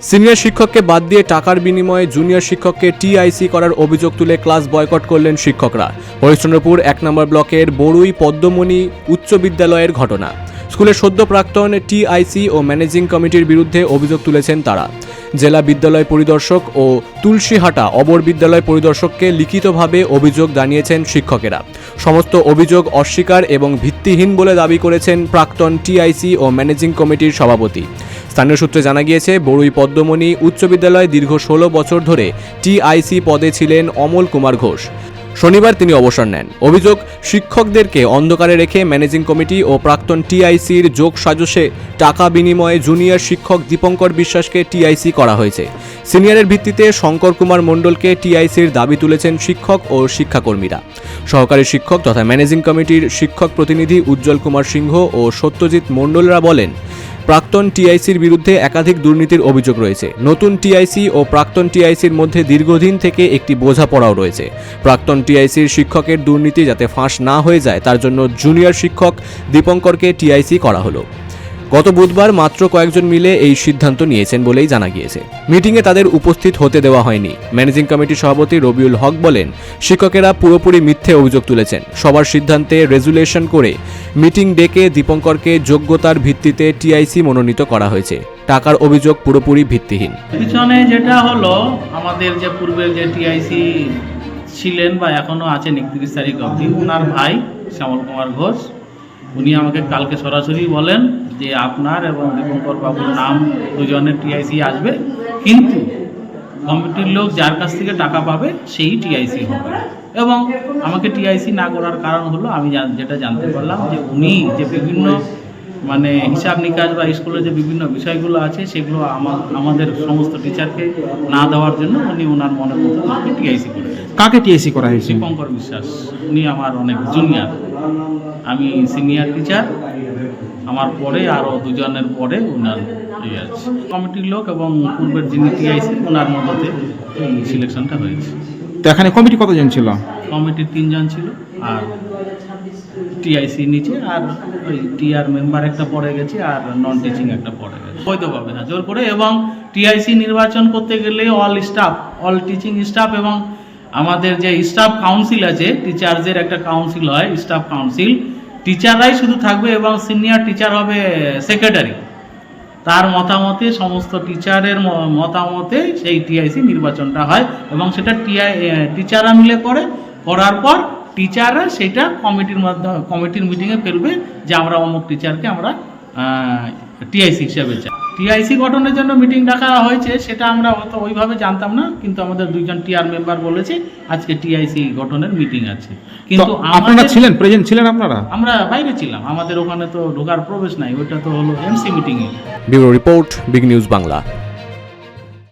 Senior শিক্ষককে বাদ দিয়ে টাকার বিনিময়ে জুনিয়র শিক্ষককে টিআইসি করার অভিযোগ তুলে ক্লাস বয়কট করলেন শিক্ষকরা। হরিশ্চন্দ্রপুর ১ নম্বর ব্লকের বড়ুই পদ্মমণি উচ্চ বিদ্যালয়ের ঘটনা। স্কুলের সদ্য প্রাক্তন টিআইসি ও ম্যানেজিং কমিটির বিরুদ্ধে অভিযোগ তুলেছেন তারা। জেলা বিদ্যালয় পরিদর্শক ও তুলসীহাটা অবর বিদ্যালয় পরিদর্শককে লিখিতভাবে অভিযোগ জানিয়েছেন শিক্ষকেরা। সমস্ত অভিযোগ অস্বীকার এবং ভিত্তিহীন বলে দাবি করেছেন প্রাক্তন টিআইসি ও ম্যানেজিং কমিটির সভাপতি। স্থানীয় সূত্রে জানা গিয়েছে, বড়ুই পদ্মমণি উচ্চ বিদ্যালয়ে দীর্ঘ ১৬ বছর ধরে টিআইসি পদে ছিলেন অমল কুমার ঘোষ। শনিবার তিনি অবসর নেন। অভিযোগ, শিক্ষকদেরকে অন্ধকারে রেখে ম্যানেজিং কমিটি ও প্রাক্তন টিআইসির যোগ সাজসে টাকা বিনিময়ে জুনিয়র শিক্ষক দীপঙ্কর বিশ্বাসকে টিআইসি করা হয়েছে। সিনিয়রের ভিত্তিতে শঙ্কর কুমার মণ্ডলকে টিআইসির দাবি তুলেছেন শিক্ষক ও শিক্ষাকর্মীরা। সহকারী শিক্ষক তথা ম্যানেজিং কমিটির শিক্ষক প্রতিনিধি উজ্জ্বল কুমার সিংহ ও সত্যজিৎ মণ্ডলরা বলেন, প্রাক্তন টিআইসির বিরুদ্ধে একাধিক দুর্নীতির অভিযোগ রয়েছে। নতুন টিআইসি ও প্রাক্তন টিআইসির মধ্যে দীর্ঘদিন থেকে একটি বোঝাপড়াও রয়েছে। প্রাক্তন টিআইসির শিক্ষকের দুর্নীতি যাতে ফাঁস না হয়ে যায় তার জন্য জুনিয়র শিক্ষক দীপঙ্করকে টিআইসি করা হলো। গত বুধবার মাত্র কয়েকজন মিলে এই সিদ্ধান্ত নিয়েছেন বলেই জানা গিয়েছে। মিটিংয়ে তাদের উপস্থিত হতে দেওয়া হয়নি। ম্যানেজিং কমিটির সভাপতি রবিউল হক বলেন, শিক্ষকেরা পুরোপুরি মিথ্যে অভিযোগ তুলেছেন। সবার সিদ্ধান্তে রেজুলেশন করে মিটিং ডেকে দীপঙ্করকে যোগ্যতার ভিত্তিতে টিআইসি মনোনীত করা হয়েছে। টাকার অভিযোগ পুরোপুরি ভিত্তিহীন। পিছনে যেটা হলো, আমাদের যে পূর্বের যে টিআইসি ছিলেন বা এখনো আছেন 31 তারিখ অবধি, ওনার ভাই শ্যামল কুমার ঘোষ, উনি আমাকে কালকে সরাসরি বলেন যে আপনার এবং দীপঙ্কর বাবুর নাম দুজনের টিআইসি আসবে, কিন্তু কমিটির লোক যার কাছ থেকে টাকা পাবে সেই টিআইসি হবে। এবং আমাকে টিআইসি না করার কারণ হলো, আমি যেটা জানতে পারলাম যে উনি যে বিভিন্ন হিসাব নিকাশ বা স্কুলের যে বিভিন্ন বিষয়গুলো আছে সেগুলো আমাদের সমস্ত টিচারকে না দেওয়ার জন্য উনি ওনার মনে মতো টিআইসি করে। কাকে টিআইসি করা হয়েছে? দীপঙ্কর বিশ্বাস। উনি আমার অনেক জুনিয়র, আমি সিনিয়র টিচার, আমার পরে আরও দুজনের পরে ওনার আছে। কমিটির লোক এবং পূর্বের যিনি টিআইসি ওনার মধ্যে সিলেকশনটা হয়েছে। তো এখানে কমিটি কতজন ছিল? কমিটির 3 জন ছিল, আর টিআইসি নিচে, আর ওই টিআর মেম্বার একটা পড়ে গেছে, আর নন টিচিং একটা পড়ে গেছে। বৈধভাবে না, জোর করে। এবং টিআইসি নির্বাচন করতে গেলে অল টিচিং স্টাফ এবং আমাদের যে স্টাফ কাউন্সিল আছে, টিচারদের একটা কাউন্সিল হয়, স্টাফ কাউন্সিল, টিচাররাই শুধু থাকবে এবং সিনিয়র টিচার হবে সেক্রেটারি। তার মতামতে, সমস্ত টিচারের মতামতে সেই টিআইসি নির্বাচনটা হয় এবং সেটা টিচাররা মিলে করার পর টিচাররা সেটা কমিটির মিটিংয়ে ফেলবে যে আমরা অমুক টিচারকে আমরা টিআইসি হিসেবে চাই। টিআইসি গঠনের জন্য মিটিং ডাকা হয়েছে, সেটা আমরা হয়তো ওইভাবে জানতাম না, কিন্তু আমাদের 2 জন টিআর মেম্বার বলেছে আজকে টিআইসি গঠনের মিটিং আছে। কিন্তু আপনারা ছিলেন, প্রেজেন্ট ছিলেন আপনারা? আমরা বাইরে ছিলাম, আমাদের ওখানে তো ঢোকার প্রবেশ নাই, ওইটা তো হলো এমসি মিটিংয়ে। Bureau report, big news Bangla.